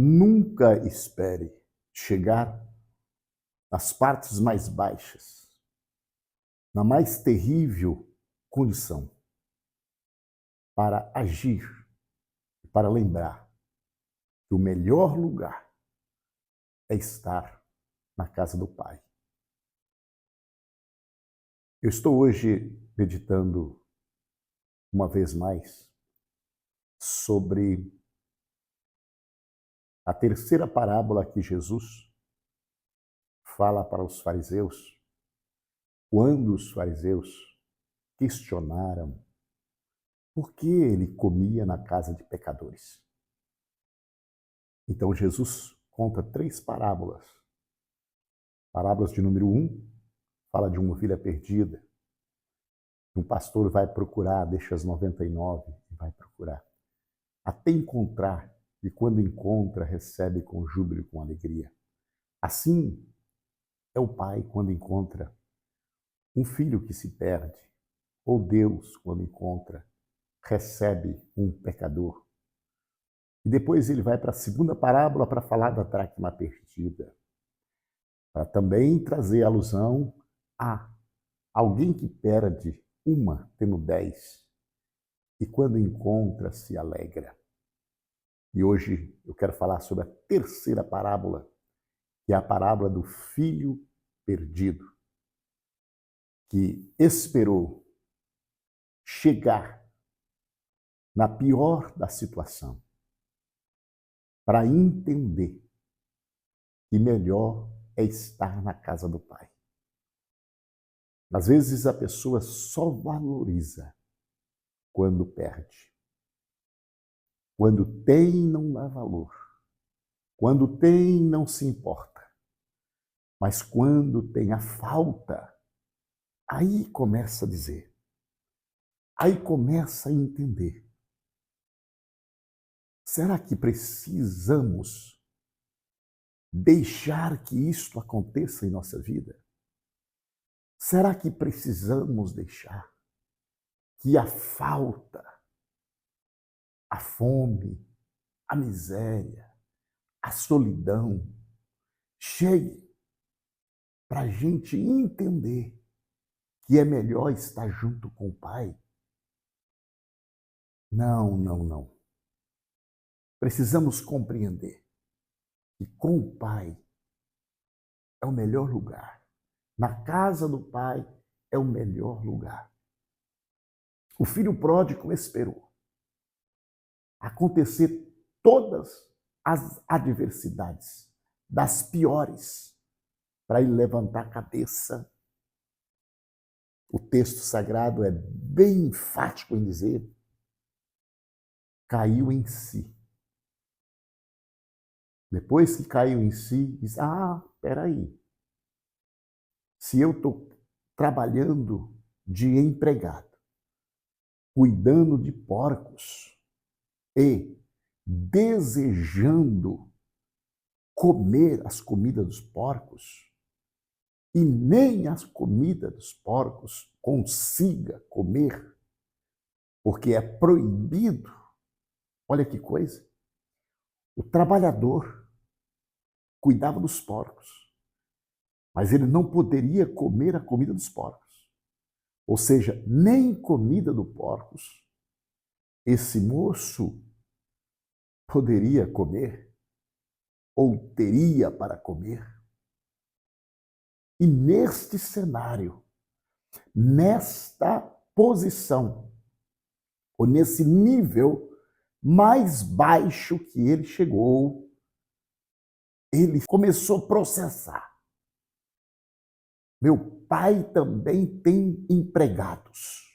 Nunca espere chegar nas partes mais baixas, na mais terrível condição, para agir, para lembrar que o melhor lugar é estar na casa do Pai. Eu estou hoje meditando uma vez mais sobre a terceira parábola que Jesus fala para os fariseus, quando os fariseus questionaram por que ele comia na casa de pecadores. Então Jesus conta 3 parábolas. Parábolas de número 1, fala de uma ovelha perdida. Um pastor vai procurar, deixa as 99 e vai procurar. Até encontrar, e quando encontra, recebe com júbilo e com alegria. Assim é o pai quando encontra um filho que se perde, ou Deus quando encontra, recebe um pecador. E depois ele vai para a segunda parábola para falar da dracma perdida, para também trazer alusão a alguém que perde uma, tendo 10, e quando encontra se alegra. E hoje eu quero falar sobre a terceira parábola, que é a parábola do filho perdido, que esperou chegar na pior da situação para entender que melhor é estar na casa do Pai. Às vezes a pessoa só valoriza quando perde. Quando tem, não dá valor. Quando tem, não se importa. Mas quando tem a falta, aí começa a dizer. Aí começa a entender. Será que precisamos deixar que isto aconteça em nossa vida? Será que precisamos deixar que a falta, a fome, a miséria, a solidão chegue para a gente entender que é melhor estar junto com o Pai? Não, não, não. Precisamos compreender que com o Pai é o melhor lugar. Na casa do Pai é o melhor lugar. O filho pródigo esperou acontecer todas as adversidades, das piores, para ele levantar a cabeça. O texto sagrado é bem enfático em dizer: caiu em si. Depois que caiu em si, diz: peraí, se eu estou trabalhando de empregado, cuidando de porcos e desejando comer as comidas dos porcos, e nem as comidas dos porcos consiga comer, porque é proibido. Olha que coisa. O trabalhador cuidava dos porcos, mas ele não poderia comer a comida dos porcos. Ou seja, nem comida dos porcos esse moço poderia comer, ou teria para comer. E neste cenário, nesta posição, ou nesse nível mais baixo que ele chegou, ele começou a processar. Meu pai também tem empregados.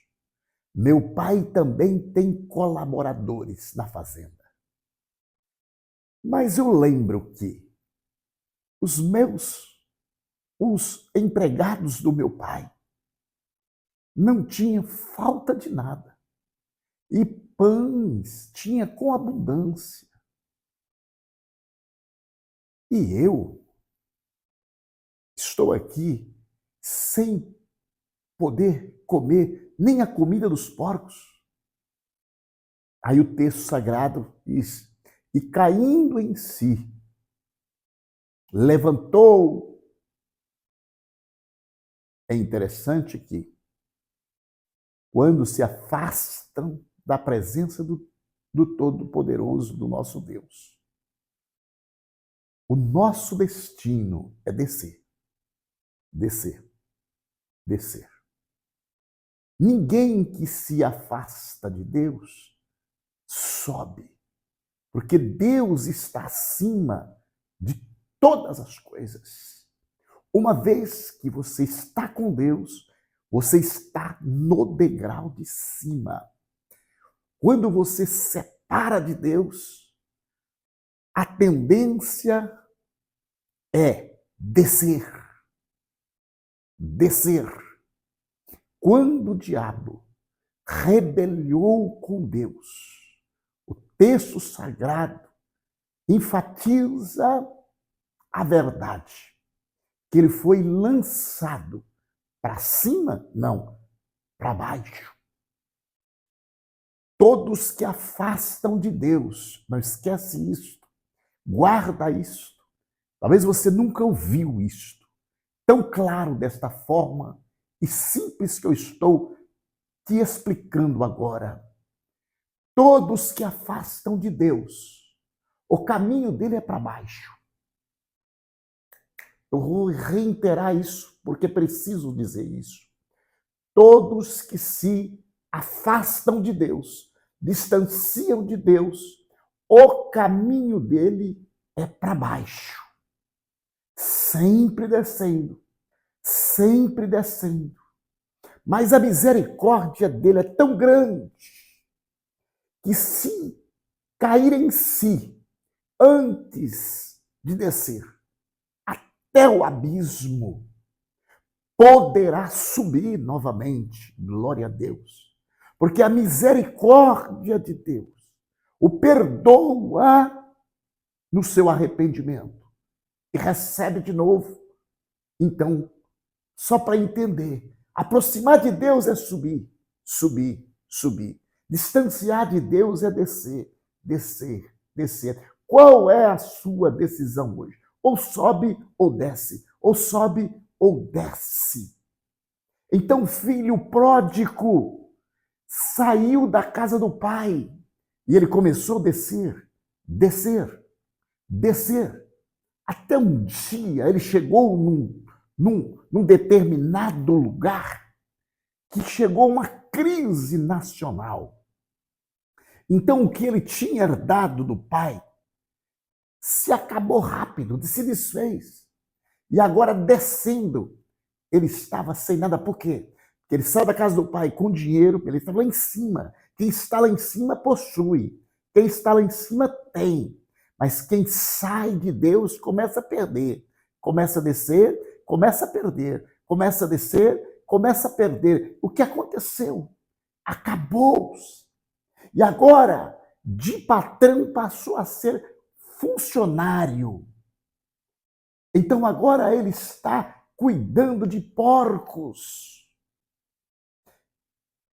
Meu pai também tem colaboradores na fazenda. Mas eu lembro que os empregados do meu pai não tinham falta de nada. E pães tinha com abundância. E eu estou aqui sem poder comer nem a comida dos porcos. Aí o texto sagrado diz: e caindo em si, levantou. É interessante que, quando se afastam da presença do Todo-Poderoso, do nosso Deus, o nosso destino é descer, descer, descer. Ninguém que se afasta de Deus sobe, porque Deus está acima de todas as coisas. Uma vez que você está com Deus, você está no degrau de cima. Quando você se separa de Deus, a tendência é descer. Descer. Quando o diabo rebeliou com Deus, o texto sagrado enfatiza a verdade, que ele foi lançado para cima? Não, para baixo. Todos que afastam de Deus, não esquece isto, guarda isto. Talvez você nunca ouviu isto, tão claro desta forma e simples que eu estou te explicando agora. Todos que afastam de Deus, o caminho dele é para baixo. Eu vou reiterar isso, porque preciso dizer isso. Todos que se afastam de Deus, distanciam de Deus, o caminho dele é para baixo. Sempre descendo, sempre descendo. Mas a misericórdia dele é tão grande que, se cair em si antes de descer até o abismo, poderá subir novamente. Glória a Deus. Porque a misericórdia de Deus o perdoa no seu arrependimento e recebe de novo. Então, só para entender, aproximar de Deus é subir, subir, subir. Distanciar de Deus é descer, descer, descer. Qual é a sua decisão hoje? Ou sobe ou desce, ou sobe ou desce. Então o filho pródigo saiu da casa do pai e ele começou a descer, descer, descer. Até um dia ele chegou num determinado lugar que chegou uma crise nacional. Então o que ele tinha herdado do pai se acabou rápido, se desfez. E agora, descendo, ele estava sem nada. Por quê? Porque ele saiu da casa do pai com dinheiro, ele estava lá em cima. Quem está lá em cima possui. Quem está lá em cima tem. Mas quem sai de Deus começa a perder. Começa a descer, começa a perder. Começa a descer, começa a perder. O que aconteceu? Acabou-se. E agora, de patrão, passou a ser funcionário. Então agora ele está cuidando de porcos.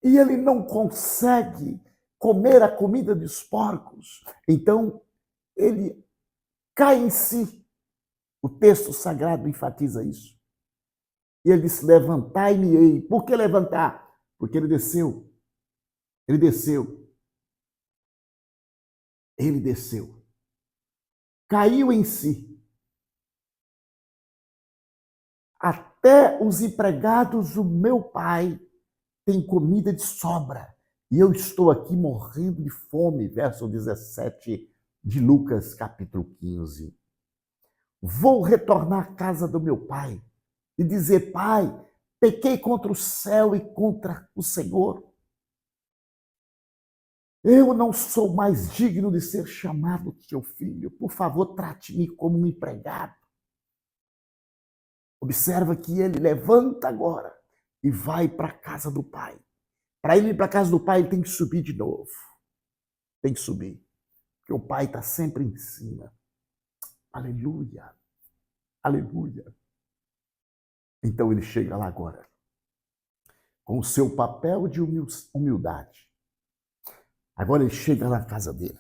E ele não consegue comer a comida dos porcos. Então ele cai em si. O texto sagrado enfatiza isso. E ele diz: levantai-me-ei. Por que levantar? Porque ele desceu. Ele desceu. Ele desceu. Caiu em si. Até os empregados do meu pai têm comida de sobra. E eu estou aqui morrendo de fome. Verso 17 de Lucas, capítulo 15. Vou retornar à casa do meu pai e dizer: pai, pequei contra o céu e contra o Senhor. Eu não sou mais digno de ser chamado seu filho. Por favor, trate-me como um empregado. Observa que ele levanta agora e vai para a casa do pai. Para ele ir para a casa do pai, ele tem que subir de novo. Tem que subir. Porque o pai está sempre em cima. Aleluia. Aleluia. Então ele chega lá agora, com o seu papel de humildade. Agora ele chega na casa dele.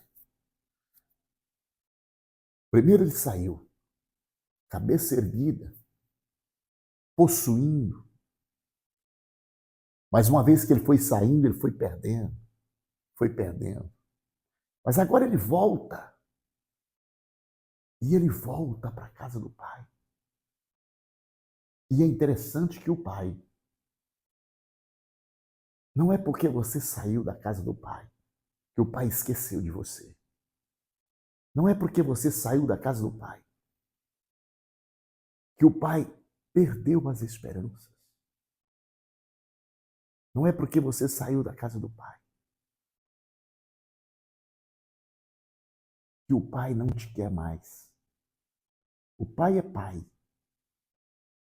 Primeiro ele saiu, cabeça erguida, possuindo. Mas uma vez que ele foi saindo, ele foi perdendo. Foi perdendo. Mas agora ele volta. E ele volta para a casa do pai. E é interessante que o pai, não é porque você saiu da casa do pai que o pai esqueceu de você. Não é porque você saiu da casa do pai que o pai perdeu as esperanças. Não é porque você saiu da casa do pai que o pai não te quer mais. O pai é pai.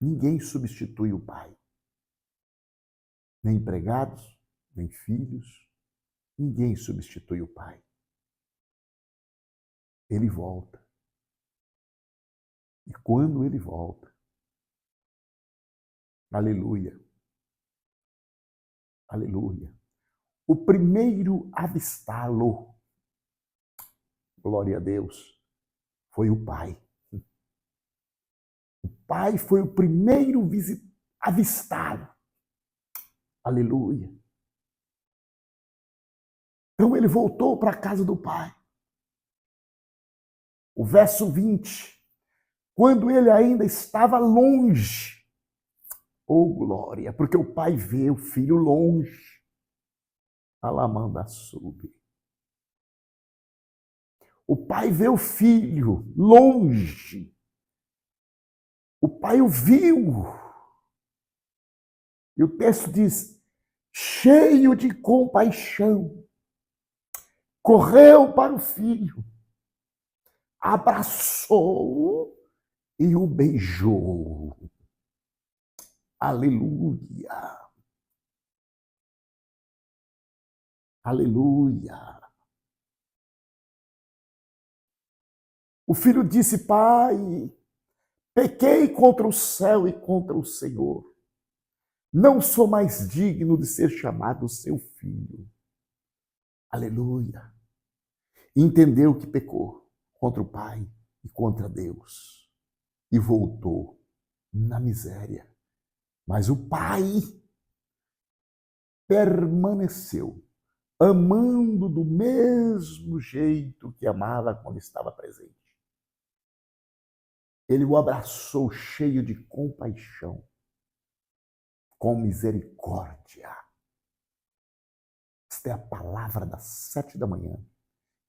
Ninguém substitui o pai. Nem empregados, nem filhos. Ninguém substitui o pai. Ele volta. E quando ele volta, aleluia, aleluia, o primeiro a avistá-lo, glória a Deus, foi o pai. O pai foi o primeiro avistado. Aleluia. Então ele voltou para a casa do pai. O verso 20. Quando ele ainda estava longe. Oh, glória, porque o pai vê o filho longe. Alamanda sube. O pai vê o filho longe. O pai o viu. E o texto diz, cheio de compaixão, correu para o filho, abraçou e o beijou. Aleluia. Aleluia. O filho disse, pai, pequei contra o céu e contra o Senhor. Não sou mais digno de ser chamado seu filho. Aleluia. Entendeu que pecou contra o pai e contra Deus. E voltou na miséria. Mas o pai permaneceu amando do mesmo jeito que amava quando estava presente. Ele o abraçou cheio de compaixão, com misericórdia. Esta é a palavra das 7 da manhã.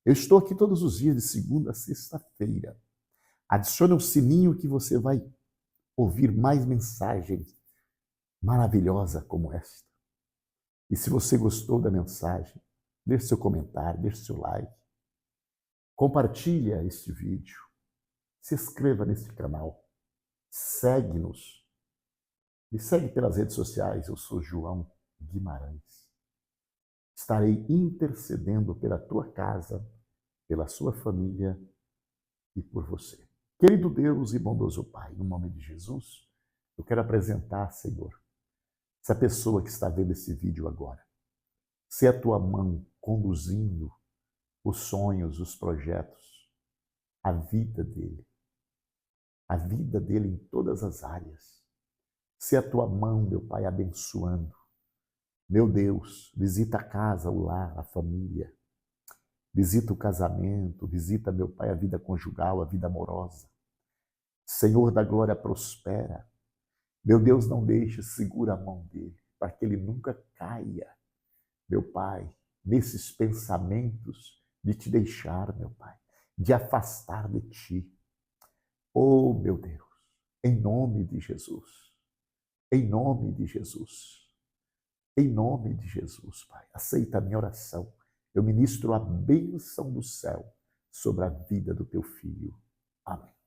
Eu estou aqui todos os dias, de segunda a sexta-feira. Adicione o sininho que você vai ouvir mais mensagens maravilhosas como esta. E se você gostou da mensagem, deixe seu comentário, deixe seu like. Compartilha este vídeo. Se inscreva nesse canal. Segue-nos. Me segue pelas redes sociais. Eu sou João Guimarães. Estarei intercedendo pela tua casa, pela sua família e por você. Querido Deus e bondoso Pai, no nome de Jesus, eu quero apresentar, Senhor, essa pessoa que está vendo esse vídeo agora. Se é a tua mão conduzindo os sonhos, os projetos, a vida dele em todas as áreas. Se é a tua mão, meu Pai, abençoando. Meu Deus, visita a casa, o lar, a família. Visita o casamento, visita, meu Pai, a vida conjugal, a vida amorosa. Senhor da glória, prospera. Meu Deus, não deixe, segura a mão dele, para que ele nunca caia, meu Pai, nesses pensamentos de te deixar, meu Pai, de afastar de ti. Oh, meu Deus, em nome de Jesus, em nome de Jesus, em nome de Jesus, Pai, aceita a minha oração. Eu ministro a bênção do céu sobre a vida do teu filho. Amém.